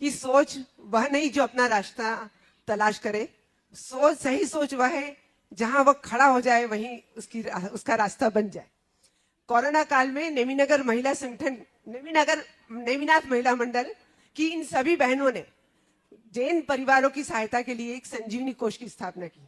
कि सोच वह नहीं जो अपना रास्ता तलाश करे, सही सोच वह है जहां वह खड़ा हो जाए वहीं उसका रास्ता बन जाए। कोरोना काल में नेमिनगर महिला संगठन, नेमिनाथ महिला मंडल की इन सभी बहनों ने जैन परिवारों की सहायता के लिए एक संजीवनी कोष की स्थापना की।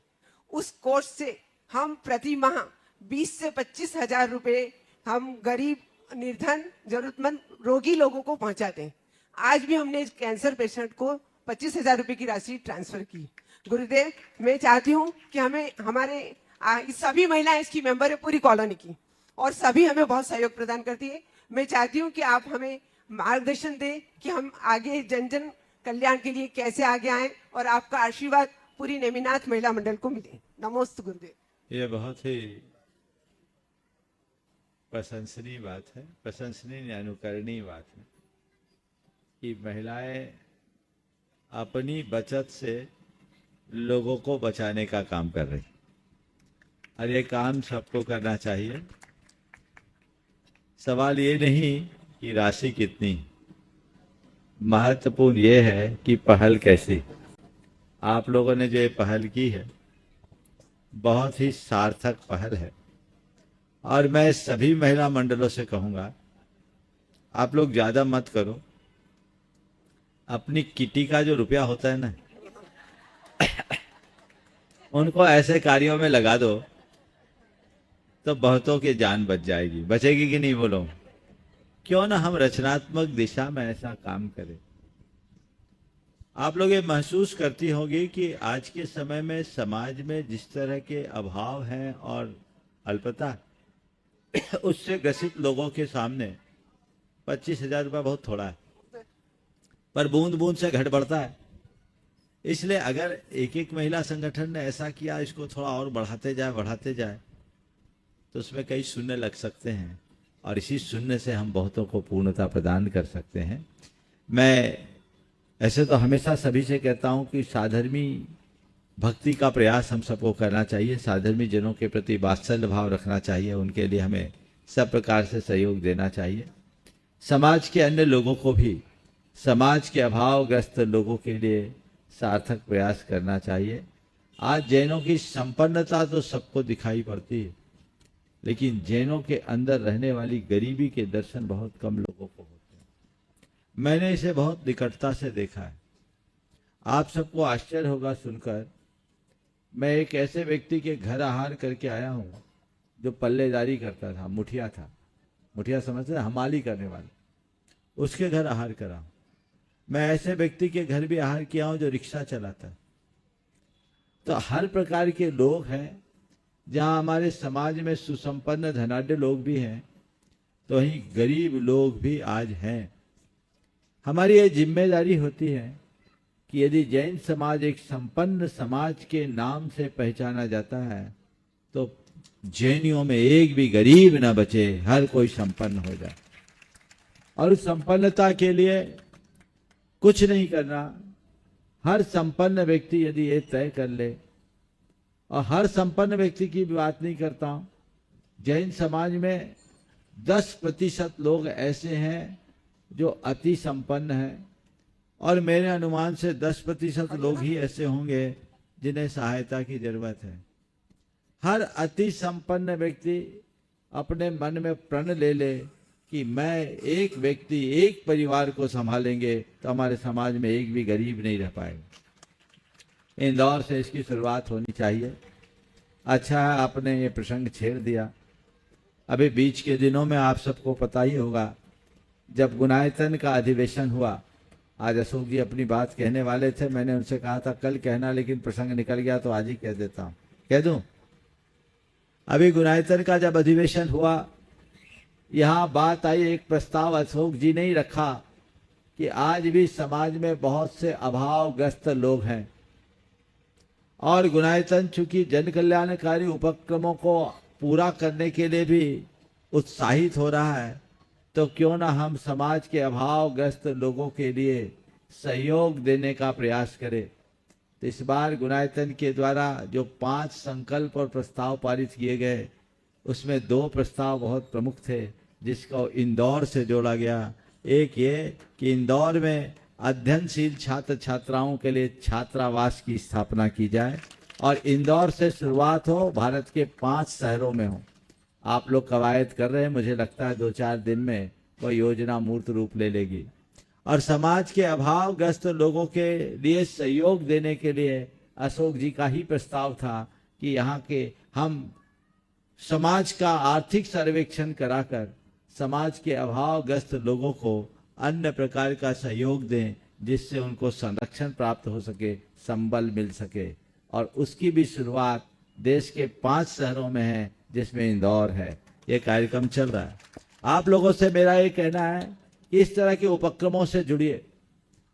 उस कोष से हम प्रति माह 20 से 25 हजार रुपए हम गरीब, निर्धन, जरूरतमंद रोगी लोगों को पहुंचाते हैं। आज भी हमने कैंसर पेशेंट को 25 हजार रुपए की राशि ट्रांसफर की। गुरुदेव, मैं चाहती हूँ कि हमारे सभी महिलाएं इसकी मेंबर है पूरी कॉलोनी की, और सभी हमें बहुत सहयोग प्रदान करती है। मैं चाहती हूँ कि आप हमें मार्गदर्शन दें कि हम आगे जन जन कल्याण के लिए कैसे आगे आए, और आपका आशीर्वाद पूरी नेमिनाथ महिला मंडल को मिले। नमोस्तु गुरुदेव। ये बहुत ही प्रशंसनीय बात है, प्रशंसनीय अनुकरणीय बात है कि महिलाएं अपनी बचत से लोगों को बचाने का काम कर रही, और ये काम सबको करना चाहिए। सवाल ये नहीं कि राशि कितनी, महत्वपूर्ण ये है कि पहल कैसी। आप लोगों ने जो ये पहल की है बहुत ही सार्थक पहल है, और मैं सभी महिला मंडलों से कहूंगा आप लोग ज्यादा मत करो, अपनी किटी का जो रुपया होता है ना उनको ऐसे कार्यों में लगा दो तो बहुतों की जान बच जाएगी। बचेगी कि नहीं बोलो? क्यों ना हम रचनात्मक दिशा में ऐसा काम करें। आप लोग ये महसूस करती होंगी कि आज के समय में समाज में जिस तरह के अभाव हैं और अल्पता, उससे ग्रसित लोगों के सामने 25,000 रुपये बहुत थोड़ा है, पर बूंद बूंद से घट बढ़ता है। इसलिए अगर एक एक महिला संगठन ने ऐसा किया, इसको थोड़ा और बढ़ाते जाए तो उसमें कई शून्य लग सकते हैं, और इसी शून्य से हम बहुतों को पूर्णता प्रदान कर सकते हैं। मैं ऐसे तो हमेशा सभी से कहता हूं कि साधर्मी भक्ति का प्रयास हम सबको करना चाहिए, साधर्मी जनों के प्रति वात्सल्य भाव रखना चाहिए, उनके लिए हमें सब प्रकार से सहयोग देना चाहिए। समाज के अन्य लोगों को भी, समाज के अभावग्रस्त लोगों के लिए सार्थक प्रयास करना चाहिए। आज जैनों की संपन्नता तो सबको दिखाई पड़ती है, लेकिन जैनों के अंदर रहने वाली गरीबी के दर्शन बहुत कम लोगों को होते हैं। मैंने इसे बहुत निकटता से देखा है। आप सबको आश्चर्य होगा सुनकर, मैं एक ऐसे व्यक्ति के घर आहार करके आया हूं जो पल्लेदारी करता था, मुठिया था, मुठिया समझते हैं, हमाली करने वाले, उसके घर आहार करा हूं। मैं ऐसे व्यक्ति के घर भी आहार किया हूं जो रिक्शा चलाता है। तो हर प्रकार के लोग हैं। जहां हमारे समाज में सुसंपन्न धनाढ्य लोग भी हैं, तो वहीं गरीब लोग भी आज हैं। हमारी ये जिम्मेदारी होती है कि यदि जैन समाज एक संपन्न समाज के नाम से पहचाना जाता है, तो जैनियों में एक भी गरीब ना बचे, हर कोई संपन्न हो जाए। और संपन्नता के लिए कुछ नहीं करना, हर संपन्न व्यक्ति यदि ये तय कर ले, और हर संपन्न व्यक्ति की बात नहीं करता हूं, जैन समाज में 10% लोग ऐसे हैं जो अति संपन्न हैं, और मेरे अनुमान से 10% लोग ही ऐसे होंगे जिन्हें सहायता की जरूरत है। हर अति संपन्न व्यक्ति अपने मन में प्रण ले ले कि मैं एक व्यक्ति, एक परिवार को संभालेंगे तो हमारे समाज में एक भी गरीब नहीं रह पाएगा। इंदौर से इसकी शुरुआत होनी चाहिए। अच्छा है आपने ये प्रसंग छेड़ दिया। अभी बीच के दिनों में आप सबको पता ही होगा, जब गुणायतन का अधिवेशन हुआ, आज अशोक जी अपनी बात कहने वाले थे, मैंने उनसे कहा था कल कहना, लेकिन प्रसंग निकल गया तो आज ही कह देता हूं, कह दूं। अभी गुणायतन का जब अधिवेशन हुआ, यहां बात आई, एक प्रस्ताव अशोक जी ने ही रखा कि आज भी समाज में बहुत से अभावग्रस्त लोग हैं, और गुणायतन चूंकि जन कल्याणकारी उपक्रमों को पूरा करने के लिए भी उत्साहित हो रहा है, तो क्यों ना हम समाज के अभावग्रस्त लोगों के लिए सहयोग देने का प्रयास करें। तो इस बार गुणायतन के द्वारा जो 5 संकल्प और प्रस्ताव पारित किए गए, उसमें 2 प्रस्ताव बहुत प्रमुख थे जिसको इंदौर से जोड़ा गया। एक ये कि इंदौर में अध्ययनशील छात्र छात्राओं के लिए छात्रावास की स्थापना की जाए और इंदौर से शुरुआत हो, भारत के 5 शहरों में हो। आप लोग कवायद कर रहे हैं, मुझे लगता है 2-4 दिन में वो योजना मूर्त रूप ले लेगी। और समाज के अभावग्रस्त लोगों के लिए सहयोग देने के लिए अशोक जी का ही प्रस्ताव था कि यहाँ के हम समाज का आर्थिक सर्वेक्षण कराकर समाज के अभावग्रस्त लोगों को अन्य प्रकार का सहयोग दें, जिससे उनको संरक्षण प्राप्त हो सके, संबल मिल सके। और उसकी भी शुरुआत देश के 5 शहरों में है, जिसमें इंदौर है। ये कार्यक्रम चल रहा है। आप लोगों से मेरा ये कहना है कि इस तरह के उपक्रमों से जुड़िए।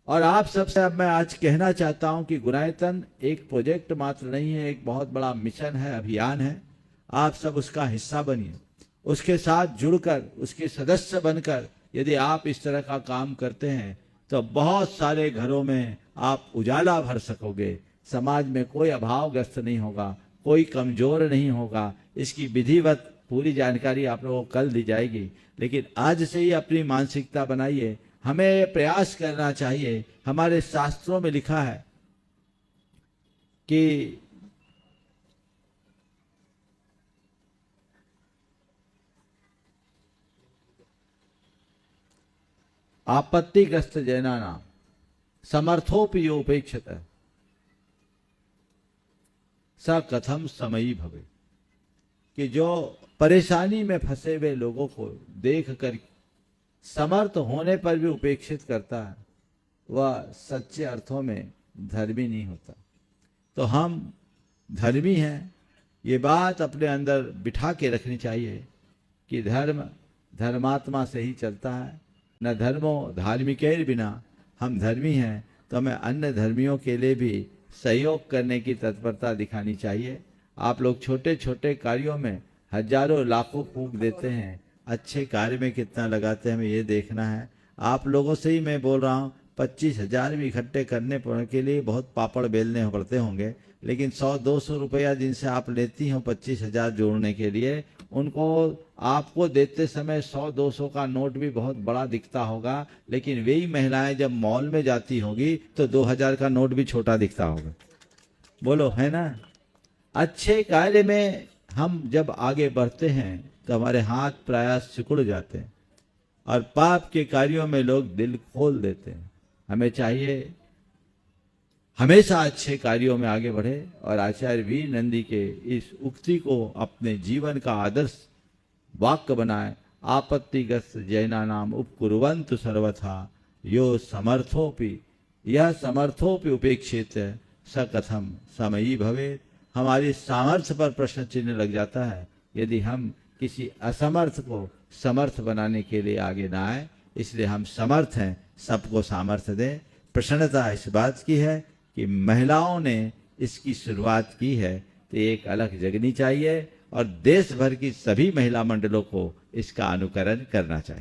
और आप सबसे अब मैं आज कहना चाहता हूं कि गुणायतन एक प्रोजेक्ट मात्र नहीं है, एक बहुत बड़ा मिशन है, अभियान है। आप सब उसका हिस्सा बनिए, उसके साथ जुड़कर, उसके सदस्य बनकर यदि आप इस तरह का काम करते हैं तो बहुत सारे घरों में आप उजाला भर सकोगे। समाज में कोई अभावग्रस्त नहीं होगा, कोई कमजोर नहीं होगा। इसकी विधिवत पूरी जानकारी आप लोगों को कल दी जाएगी, लेकिन आज से ही अपनी मानसिकता बनाइए। हमें प्रयास करना चाहिए। हमारे शास्त्रों में लिखा है कि आपत्तिग्रस्त जनानां समर्थोपयोपेक्षित स कथम समयी भवे, कि जो परेशानी में फंसे हुए लोगों को देख कर समर्थ होने पर भी उपेक्षित करता है, वह सच्चे अर्थों में धर्मी नहीं होता। तो हम धर्मी हैं, ये बात अपने अंदर बिठा के रखनी चाहिए कि धर्म धर्मात्मा से ही चलता है। न धर्मो धार्मिकेर बिना, हम धर्मी हैं तो हमें अन्य धर्मियों के लिए भी सहयोग करने की तत्परता दिखानी चाहिए। आप लोग छोटे छोटे कार्यों में हजारों लाखों फूंक देते हैं, अच्छे कार्य में कितना लगाते हैं हमें ये देखना है। आप लोगों से ही मैं बोल रहा हूँ, 25,000 भी इकट्ठे करने के लिए बहुत पापड़ बेलने पड़ते होंगे, लेकिन 100-200 रुपया जिनसे आप लेती हो 25,000 जोड़ने के लिए, उनको आपको देते समय 100-200 का नोट भी बहुत बड़ा दिखता होगा, लेकिन वही महिलाएं जब मॉल में जाती होगी तो 2,000 का नोट भी छोटा दिखता होगा। बोलो, है ना? अच्छे कार्य में हम जब आगे बढ़ते हैं तो हमारे हाथ प्रायः सिकुड़ जाते हैं और पाप के कार्यों में लोग दिल खोल देते हैं। हमें चाहिए हमेशा अच्छे कार्यों में आगे बढ़े और आचार्य वीर नंदी के इस उक्ति को अपने जीवन का आदर्श वाक्य बनाए। आपत्तिग्रस्त जैनानाम उपकुर्वन्तु सर्वथा यो समर्थोपि, यह समर्थोपि उपेक्षित स कथम समयी भवेत्। हमारी सामर्थ्य पर प्रश्न चिन्ह लग जाता है यदि हम किसी असमर्थ को समर्थ बनाने के लिए आगे ना आए। इसलिए हम समर्थ हैं, सबको सामर्थ्य दें। प्रसन्नता इस बात की है कि महिलाओं ने इसकी शुरुआत की है, तो एक अलग जगनी चाहिए और देश भर की सभी महिला मंडलों को इसका अनुकरण करना चाहिए।